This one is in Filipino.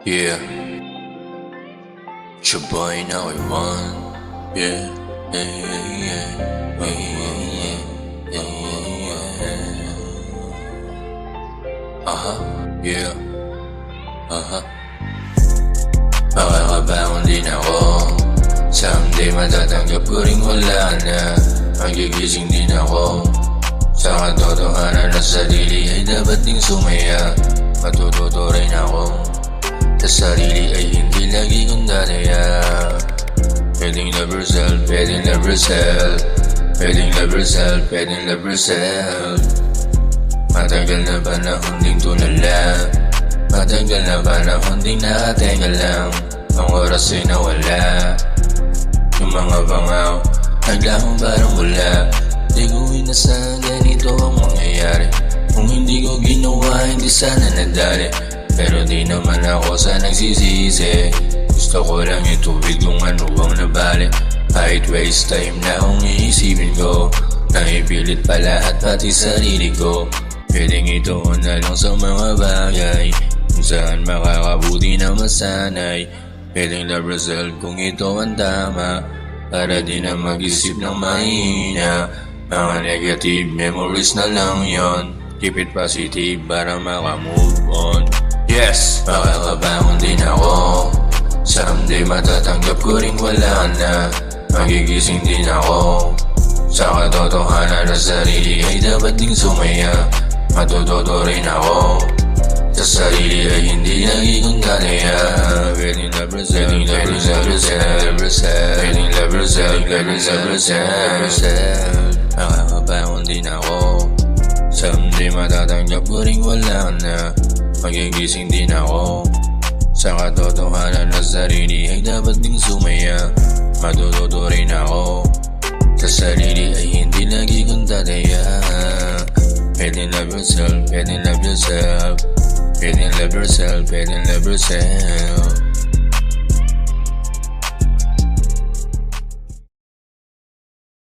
Yeah, it's your boy now I want. Yeah, yeah, yeah, yeah, yeah, yeah, yeah, yeah. Yeah, makakabangon din ako. Someday matatanggap ko rin wala na. Magigising din ako sa katotohanan na sarili ay dapat ding sumaya. Matututo rin ako sa sarili ay hindi lagi kong dadaya. Pwedeng love yourself, pwedeng love yourself, pwedeng love yourself, pwedeng love yourself. Matagal na panahon ding tulala, matagal na panahon ding nakateka lang. Ang oras ay nawala, yung mga bangaw naglahong parang wala. Di ko inasahan ganito ang mangyayari. Kung hindi ko ginawa, hindi sana nadali. Pero di naman ako sa nagsisisi. Gusto ko lang yung tubig kung ano ang nabali. Kahit waste time na akong iisipin ko, naipilit pa lahat pati sarili ko. Pwedeng ituon na lang sa mga bagay kung saan makakabuti na masanay. Pwedeng love yourself kung ito ang tama, para di na mag-isip ng mahina. Mga negative memories na lang yon. Keep it positive para maka-move on. Yes, makakabangon din ako. Someday matatanggap ko rin wala na. Magigising din ako sa katotohanan na sarili ay dapat ding sumaya. Matututo rin ako sa sarili ay hindi lagi kong dadaya. Pwedeng love yourself, pwedeng love yourself, pwedeng love yourself, pwedeng love yourself. Makakabangon din ako. Someday matatanggap ko rin wala na. Magigising din ako sa katotohanan na sarili ay dapat ding sumaya. Matututo rin ako sa sarili ay hindi lagi kong dadaya. Pwedeng love yourself, pwedeng love yourself, pwedeng love yourself, pwedeng love yourself.